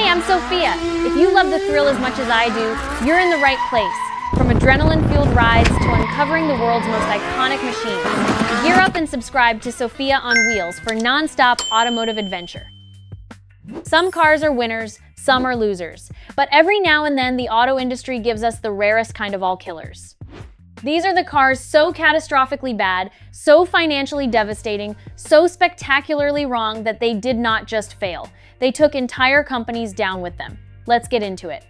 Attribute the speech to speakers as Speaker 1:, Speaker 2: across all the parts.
Speaker 1: Hey, I'm Sophia. If you love the thrill as much as I do, you're in the right place. From adrenaline-fueled rides to uncovering the world's most iconic machines, gear up and subscribe to Sophia on Wheels for non-stop automotive adventure. Some cars are winners, some are losers, but every now and then the auto industry gives us the rarest kind of all killers. These are the cars so catastrophically bad, so financially devastating, so spectacularly wrong that they did not just fail. They took entire companies down with them. Let's get into it.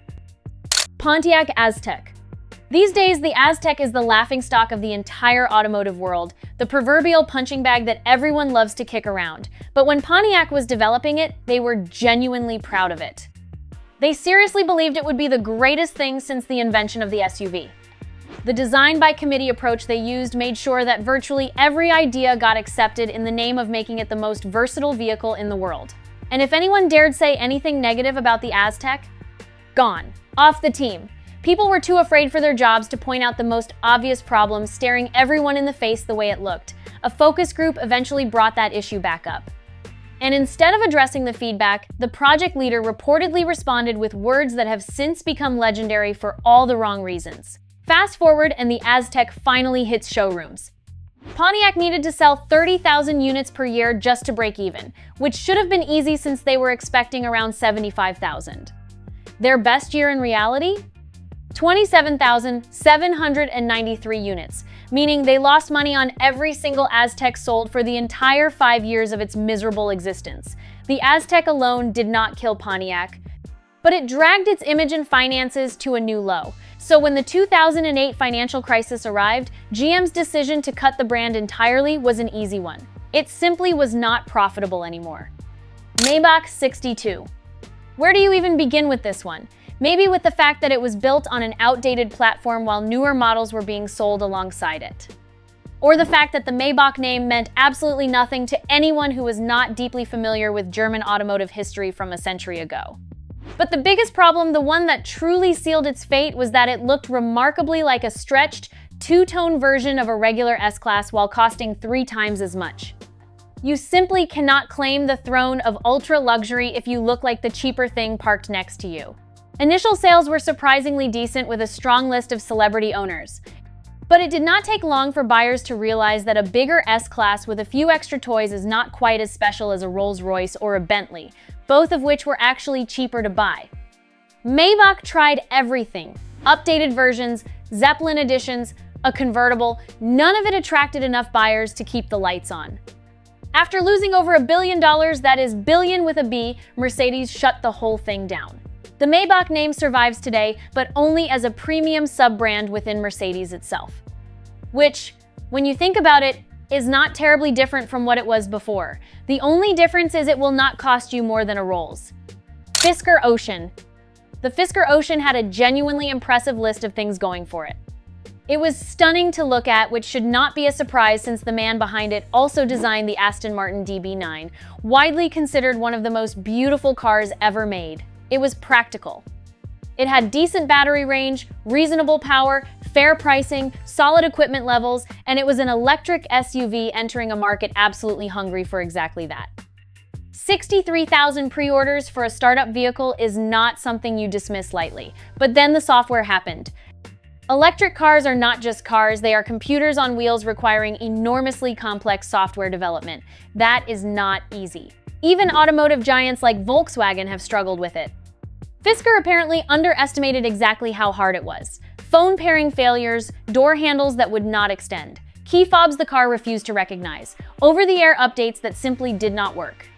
Speaker 1: Pontiac Aztek. These days, the Aztek is the laughingstock of the entire automotive world, the proverbial punching bag that everyone loves to kick around. But when Pontiac was developing it, they were genuinely proud of it. They seriously believed it would be the greatest thing since the invention of the SUV. The design-by-committee approach they used made sure that virtually every idea got accepted in the name of making it the most versatile vehicle in the world. And if anyone dared say anything negative about the Aztek, gone. Off the team. People were too afraid for their jobs to point out the most obvious problems staring everyone in the face the way it looked. A focus group eventually brought that issue back up. And instead of addressing the feedback, the project leader reportedly responded with words that have since become legendary for all the wrong reasons. Fast forward and the Aztek finally hits showrooms. Pontiac needed to sell 30,000 units per year just to break even, which should have been easy since they were expecting around 75,000. Their best year in reality? 27,793 units, meaning they lost money on every single Aztek sold for the entire 5 years of its miserable existence. The Aztek alone did not kill Pontiac, but it dragged its image and finances to a new low. So when the 2008 financial crisis arrived, GM's decision to cut the brand entirely was an easy one. It simply was not profitable anymore. Maybach 62. Where do you even begin with this one? Maybe with the fact that it was built on an outdated platform while newer models were being sold alongside it. Or the fact that the Maybach name meant absolutely nothing to anyone who was not deeply familiar with German automotive history from a century ago. But the biggest problem, the one that truly sealed its fate, was that it looked remarkably like a stretched, two-tone version of a regular S-Class while costing 3 times as much. You simply cannot claim the throne of ultra-luxury if you look like the cheaper thing parked next to you. Initial sales were surprisingly decent with a strong list of celebrity owners. But it did not take long for buyers to realize that a bigger S-Class with a few extra toys is not quite as special as a Rolls-Royce or a Bentley, both of which were actually cheaper to buy. Maybach tried everything. Updated versions, Zeppelin editions, a convertible, none of it attracted enough buyers to keep the lights on. After losing over $1 billion, that is billion with a B, Mercedes shut the whole thing down. The Maybach name survives today, but only as a premium sub-brand within Mercedes itself. Which, when you think about it, is not terribly different from what it was before. The only difference is it will not cost you more than a Rolls. Fisker Ocean. The Fisker Ocean had a genuinely impressive list of things going for it. It was stunning to look at, which should not be a surprise since the man behind it also designed the Aston Martin DB9, widely considered one of the most beautiful cars ever made. It was practical. It had decent battery range, reasonable power, fair pricing, solid equipment levels, and it was an electric SUV entering a market absolutely hungry for exactly that. 63,000 pre-orders for a startup vehicle is not something you dismiss lightly, but then the software happened. Electric cars are not just cars, they are computers on wheels requiring enormously complex software development. That is not easy. Even automotive giants like Volkswagen have struggled with it. Fisker apparently underestimated exactly how hard it was. Phone pairing failures, door handles that would not extend, key fobs the car refused to recognize, over-the-air updates that simply did not work,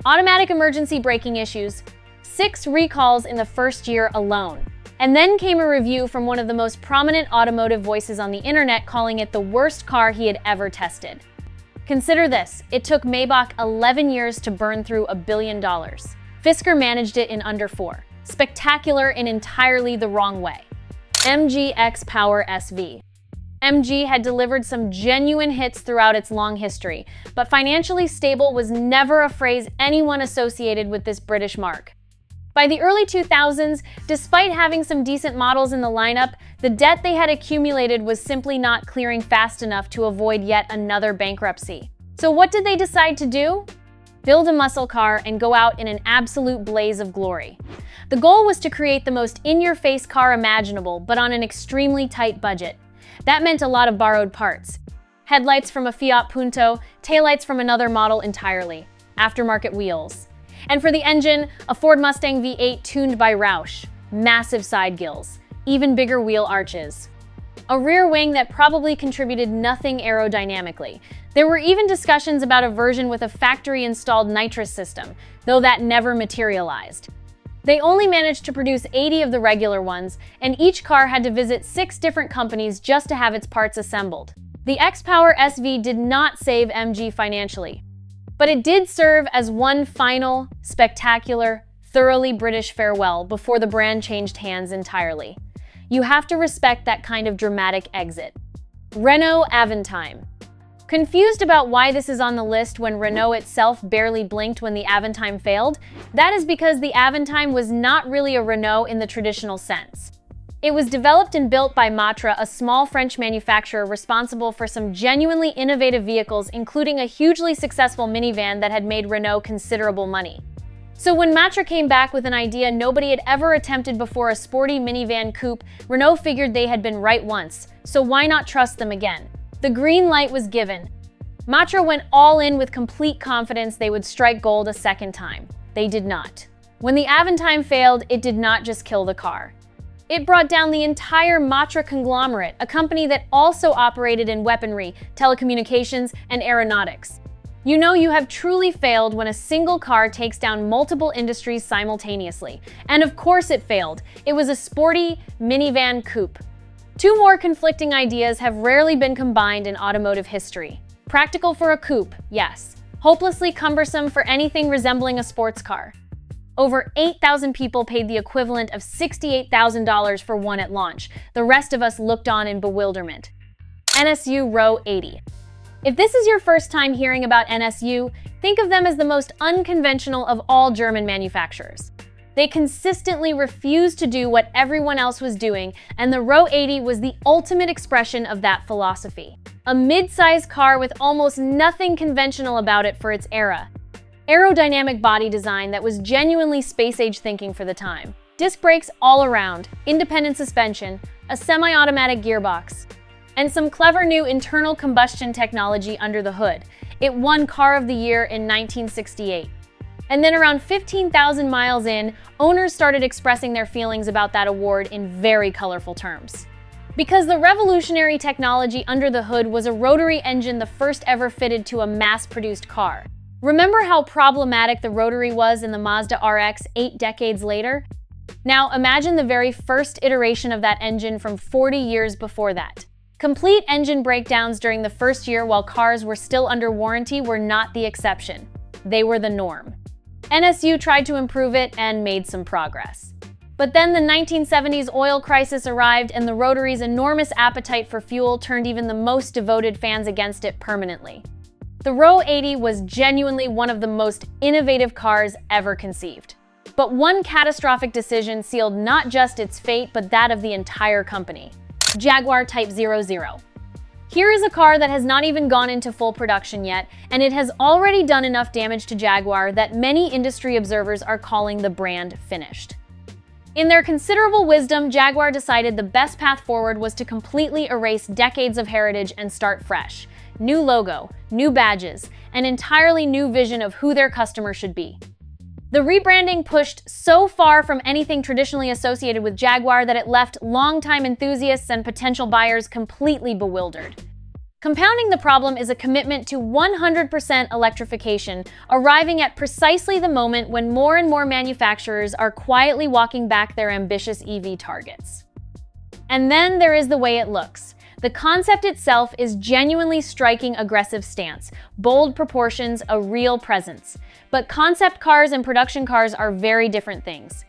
Speaker 1: automatic emergency braking issues, 6 recalls in the first year alone. And then came a review from one of the most prominent automotive voices on the internet calling it the worst car he had ever tested. Consider this, it took Maybach 11 years to burn through $1 billion. Fisker managed it in under 4. Spectacular in entirely the wrong way. MG X-Power SV. MG had delivered some genuine hits throughout its long history, but financially stable was never a phrase anyone associated with this British marque. By the early 2000s, despite having some decent models in the lineup, the debt they had accumulated was simply not clearing fast enough to avoid yet another bankruptcy. So what did they decide to do? build a muscle car, and go out in an absolute blaze of glory. The goal was to create the most in-your-face car imaginable, but on an extremely tight budget. That meant a lot of borrowed parts. Headlights from a Fiat Punto, taillights from another model entirely, aftermarket wheels. And for the engine, a Ford Mustang V8 tuned by Roush, massive side gills, even bigger wheel arches. A rear wing that probably contributed nothing aerodynamically. There were even discussions about a version with a factory-installed nitrous system, though that never materialized. They only managed to produce 80 of the regular ones, and each car had to visit 6 different companies just to have its parts assembled. The X-Power SV did not save MG financially, but it did serve as one final, spectacular, thoroughly British farewell before the brand changed hands entirely. You have to respect that kind of dramatic exit. Renault Avantime. Confused about why this is on the list when Renault itself barely blinked when the Avantime failed? That is because the Avantime was not really a Renault in the traditional sense. It was developed and built by Matra, a small French manufacturer responsible for some genuinely innovative vehicles, including a hugely successful minivan that had made Renault considerable money. So when Matra came back with an idea nobody had ever attempted before, a sporty minivan coupe, Renault figured they had been right once, so why not trust them again? The green light was given. Matra went all in with complete confidence they would strike gold a second time. They did not. When the Avantime failed, it did not just kill the car. It brought down the entire Matra conglomerate, a company that also operated in weaponry, telecommunications, and aeronautics. You know you have truly failed when a single car takes down multiple industries simultaneously. And of course it failed. It was a sporty minivan coupe. 2 more conflicting ideas have rarely been combined in automotive history. Practical for a coupe, yes. Hopelessly cumbersome for anything resembling a sports car. Over 8,000 people paid the equivalent of $68,000 for one at launch. The rest of us looked on in bewilderment. NSU Ro80. If this is your first time hearing about NSU, think of them as the most unconventional of all German manufacturers. They consistently refused to do what everyone else was doing, and the Ro80 was the ultimate expression of that philosophy. A mid-size car with almost nothing conventional about it for its era. Aerodynamic body design that was genuinely space-age thinking for the time. Disc brakes all around, independent suspension, a semi-automatic gearbox, and some clever new internal combustion technology under the hood. It won Car of the Year in 1968. And then around 15,000 miles in, owners started expressing their feelings about that award in very colorful terms. Because the revolutionary technology under the hood was a rotary engine, the first ever fitted to a mass-produced car. Remember how problematic the rotary was in the Mazda RX 8 decades later? Now imagine the very first iteration of that engine from 40 years before that. Complete engine breakdowns during the first year while cars were still under warranty were not the exception. They were the norm. NSU tried to improve it and made some progress. But then the 1970s oil crisis arrived, and the rotary's enormous appetite for fuel turned even the most devoted fans against it permanently. The Ro80 was genuinely one of the most innovative cars ever conceived. But one catastrophic decision sealed not just its fate, but that of the entire company. Jaguar Type 00. Here is a car that has not even gone into full production yet, and it has already done enough damage to Jaguar that many industry observers are calling the brand finished. In their considerable wisdom, Jaguar decided the best path forward was to completely erase decades of heritage and start fresh. New logo, new badges, an entirely new vision of who their customer should be. The rebranding pushed so far from anything traditionally associated with Jaguar that it left longtime enthusiasts and potential buyers completely bewildered. Compounding the problem is a commitment to 100% electrification, arriving at precisely the moment when more and more manufacturers are quietly walking back their ambitious EV targets. And then there is the way it looks. The concept itself is genuinely striking aggressive stance, bold proportions, a real presence. But concept cars and production cars are very different things.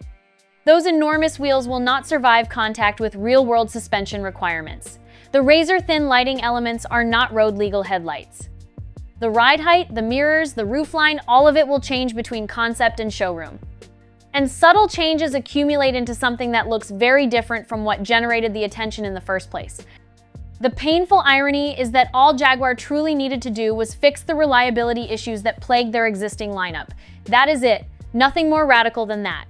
Speaker 1: Those enormous wheels will not survive contact with real-world suspension requirements. The razor-thin lighting elements are not road-legal headlights. The ride height, the mirrors, the roofline, all of it will change between concept and showroom. And subtle changes accumulate into something that looks very different from what generated the attention in the first place. The painful irony is that all Jaguar truly needed to do was fix the reliability issues that plagued their existing lineup. That is it. Nothing more radical than that.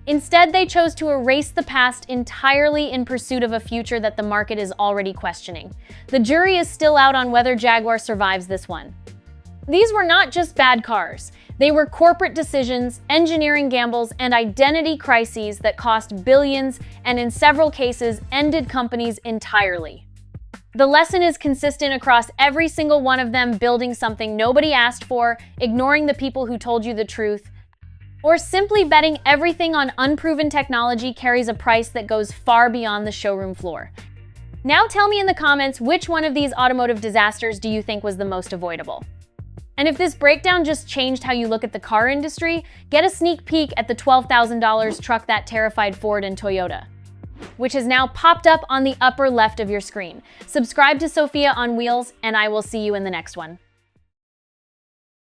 Speaker 1: Instead, they chose to erase the past entirely in pursuit of a future that the market is already questioning. The jury is still out on whether Jaguar survives this one. These were not just bad cars. They were corporate decisions, engineering gambles, and identity crises that cost billions and, in several cases, ended companies entirely. The lesson is consistent across every single one of them: building something nobody asked for, ignoring the people who told you the truth, or simply betting everything on unproven technology carries a price that goes far beyond the showroom floor. Now tell me in the comments, which one of these automotive disasters do you think was the most avoidable? And if this breakdown just changed how you look at the car industry, get a sneak peek at the $12,000 truck that terrified Ford and Toyota, which has now popped up on the upper left of your screen. Subscribe to Sophia on Wheels, and I will see you in the next one.